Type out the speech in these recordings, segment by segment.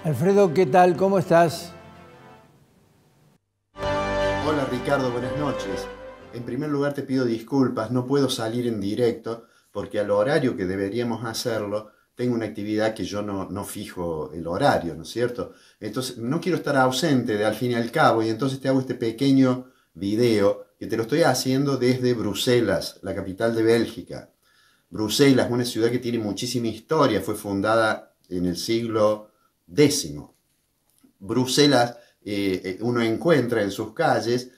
Alfredo, ¿qué tal? ¿Cómo estás? Hola Ricardo, buenas noches. En primer lugar te pido disculpas, no puedo salir en directo porque al horario que deberíamos hacerlo tengo una actividad que yo no fijo el horario, ¿no es cierto? Entonces no quiero estar ausente de al fin y al cabo y entonces te hago este pequeño video que te lo estoy haciendo desde Bruselas, la capital de Bélgica. Bruselas, una ciudad que tiene muchísima historia, fue fundada en el siglo X. Bruselas, uno encuentra en sus calles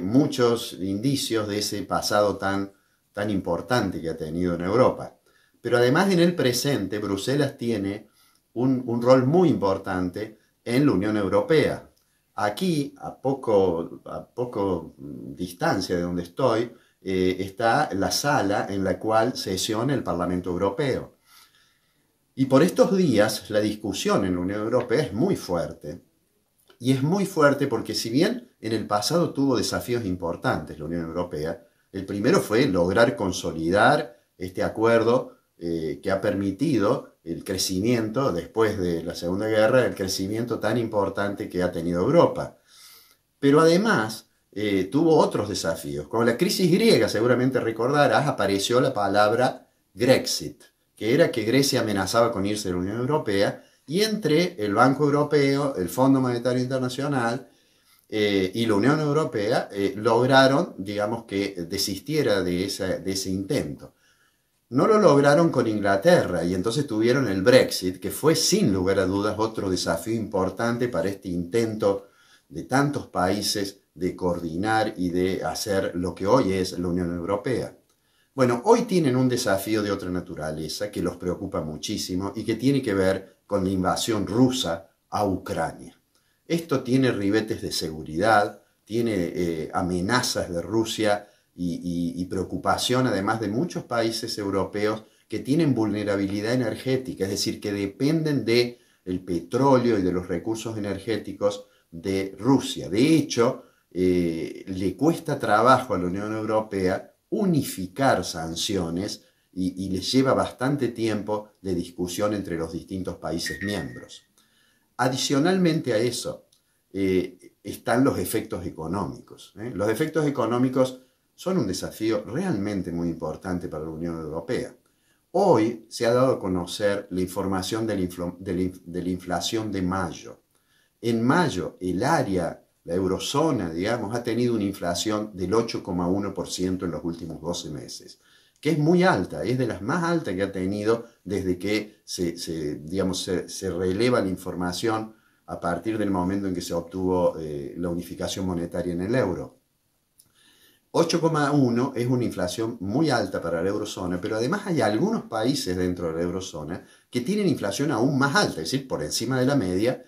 muchos indicios de ese pasado tan importante que ha tenido en Europa. Pero además en el presente, Bruselas tiene un rol muy importante en la Unión Europea. Aquí, a poco distancia de donde estoy, está la sala en la cual sesiona el Parlamento Europeo. Y por estos días la discusión en la Unión Europea es muy fuerte. Y es muy fuerte porque si bien en el pasado tuvo desafíos importantes la Unión Europea, el primero fue lograr consolidar este acuerdo que ha permitido el crecimiento, después de la Segunda Guerra, el crecimiento tan importante que ha tenido Europa. Pero además tuvo otros desafíos. Con la crisis griega, seguramente recordarás, apareció la palabra Grexit, que era que Grecia amenazaba con irse de la Unión Europea, y entre el Banco Europeo, el Fondo Monetario Internacional y la Unión Europea lograron, digamos, que desistiera de ese intento. No lo lograron con Inglaterra y entonces tuvieron el Brexit, que fue sin lugar a dudas otro desafío importante para este intento de tantos países de coordinar y de hacer lo que hoy es la Unión Europea. Bueno, hoy tienen un desafío de otra naturaleza que los preocupa muchísimo y que tiene que ver con la invasión rusa a Ucrania. Esto tiene ribetes de seguridad, tiene amenazas de Rusia y preocupación además de muchos países europeos que tienen vulnerabilidad energética, es decir, que dependen del petróleo y de los recursos energéticos de Rusia. De hecho, le cuesta trabajo a la Unión Europea unificar sanciones y les lleva bastante tiempo de discusión entre los distintos países miembros. Adicionalmente a eso, están los efectos económicos. Los efectos económicos son un desafío realmente muy importante para la Unión Europea. Hoy se ha dado a conocer la información de la inflación de mayo. En mayo, el área, la eurozona, digamos, ha tenido una inflación del 8,1% en los últimos 12 meses, que es muy alta, es de las más altas que ha tenido desde que se releva la información a partir del momento en que se obtuvo la unificación monetaria en el euro. 8,1 es una inflación muy alta para la eurozona, pero además hay algunos países dentro de la eurozona que tienen inflación aún más alta, es decir, por encima de la media,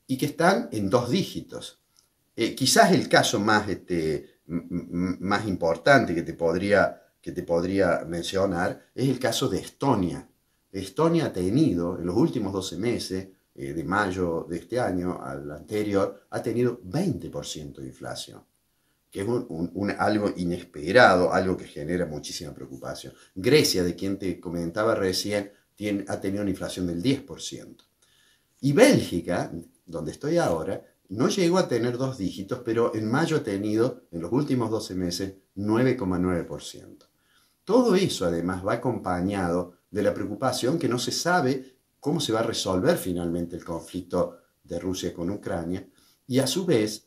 y que están en dos dígitos. Quizás el caso más importante que te podría mencionar es el caso de Estonia. Estonia ha tenido, en los últimos 12 meses, de mayo de este año al anterior, ha tenido 20% de inflación, que es algo inesperado, algo que genera muchísima preocupación. Grecia, de quien te comentaba recién, ha tenido una inflación del 10%. Y Bélgica, donde estoy ahora, no llegó a tener dos dígitos, pero en mayo ha tenido, en los últimos 12 meses, 9,9%. Todo eso además va acompañado de la preocupación que no se sabe cómo se va a resolver finalmente el conflicto de Rusia con Ucrania, y a su vez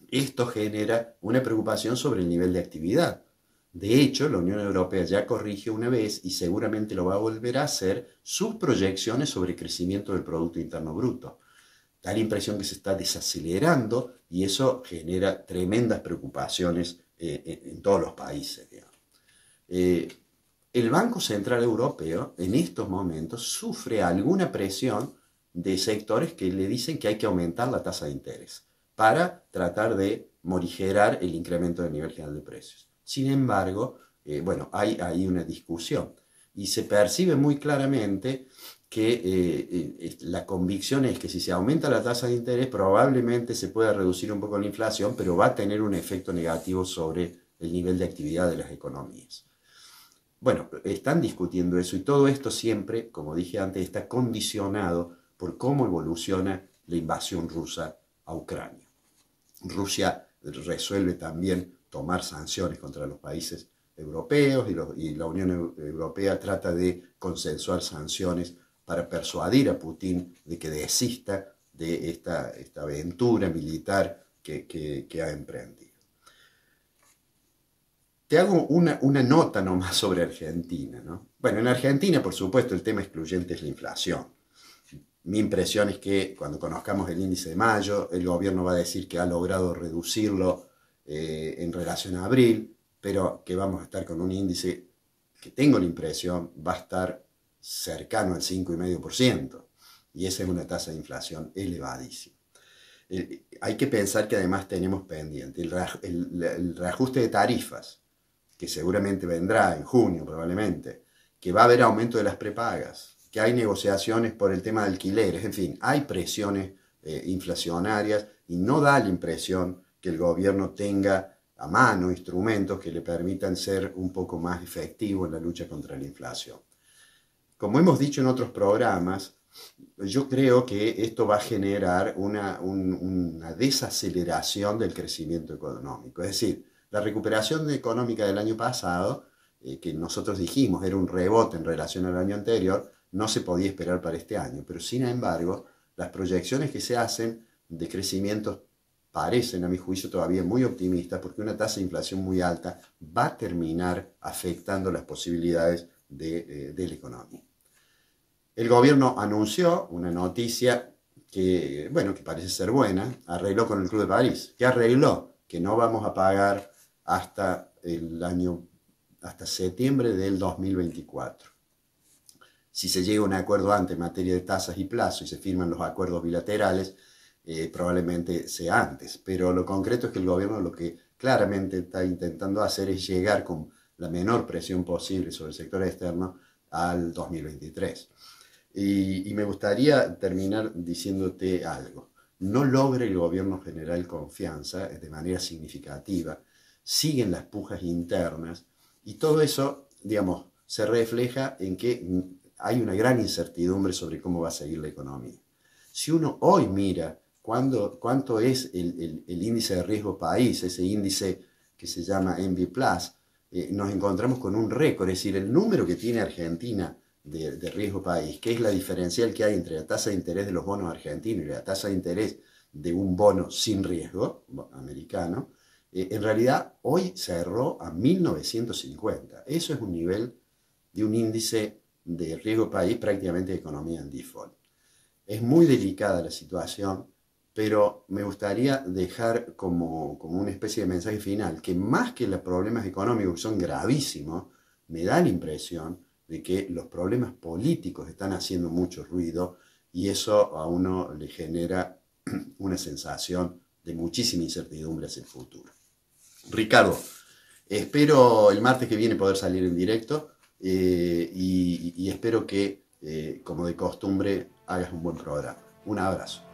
esto genera una preocupación sobre el nivel de actividad. De hecho, la Unión Europea ya corrigió una vez y seguramente lo va a volver a hacer sus proyecciones sobre el crecimiento del Producto Interno Bruto. Da la impresión que se está desacelerando y eso genera tremendas preocupaciones en todos los países. El Banco Central Europeo en estos momentos sufre alguna presión de sectores que le dicen que hay que aumentar la tasa de interés para tratar de morigerar el incremento del nivel general de precios. Sin embargo, hay una discusión y se percibe muy claramente que la convicción es que si se aumenta la tasa de interés probablemente se pueda reducir un poco la inflación, pero va a tener un efecto negativo sobre el nivel de actividad de las economías. Bueno, están discutiendo eso y todo esto siempre, como dije antes, está condicionado por cómo evoluciona la invasión rusa a Ucrania. Rusia resuelve también tomar sanciones contra los países europeos y la Unión Europea trata de consensuar sanciones para persuadir a Putin de que desista de esta aventura militar que ha emprendido. Te hago una nota nomás sobre Argentina, ¿no? Bueno, en Argentina, por supuesto, el tema excluyente es la inflación. Mi impresión es que cuando conozcamos el índice de mayo, el gobierno va a decir que ha logrado reducirlo en relación a abril, pero que vamos a estar con un índice que tengo la impresión va a estar cercano al 5,5%, y esa es una tasa de inflación elevadísima. Hay que pensar que además tenemos pendiente el reajuste de tarifas, que seguramente vendrá en junio probablemente, que va a haber aumento de las prepagas, que hay negociaciones por el tema de alquileres, en fin, hay presiones inflacionarias y no da la impresión que el gobierno tenga a mano instrumentos que le permitan ser un poco más efectivo en la lucha contra la inflación. Como hemos dicho en otros programas, yo creo que esto va a generar una desaceleración del crecimiento económico. Es decir, la recuperación económica del año pasado, que nosotros dijimos era un rebote en relación al año anterior, no se podía esperar para este año. Pero sin embargo, las proyecciones que se hacen de crecimiento parecen, a mi juicio, todavía muy optimistas, porque una tasa de inflación muy alta va a terminar afectando las posibilidades de la economía. El gobierno anunció una noticia que, bueno, que parece ser buena, arregló con el Club de París. ¿Qué arregló? Que no vamos a pagar hasta septiembre del 2024. Si se llega a un acuerdo antes en materia de tasas y plazos y se firman los acuerdos bilaterales, probablemente sea antes. Pero lo concreto es que el gobierno lo que claramente está intentando hacer es llegar con la menor presión posible sobre el sector externo al 2023. Y me gustaría terminar diciéndote algo. No logra el gobierno generar confianza de manera significativa, siguen las pujas internas y todo eso, digamos, se refleja en que hay una gran incertidumbre sobre cómo va a seguir la economía. Si uno hoy mira cuánto es el índice de riesgo país, ese índice que se llama Envy+, nos encontramos con un récord, es decir, el número que tiene Argentina de riesgo país, que es la diferencial que hay entre la tasa de interés de los bonos argentinos y la tasa de interés de un bono sin riesgo americano, en realidad hoy cerró a 1950. Eso es un nivel de un índice de riesgo país prácticamente de economía en default. Es muy delicada la situación, pero me gustaría dejar como una especie de mensaje final, que más que los problemas económicos que son gravísimos, me da la impresión de que los problemas políticos están haciendo mucho ruido y eso a uno le genera una sensación de muchísima incertidumbre hacia el futuro. Ricardo, espero el martes que viene poder salir en directo y espero que, como de costumbre, hagas un buen programa. Un abrazo.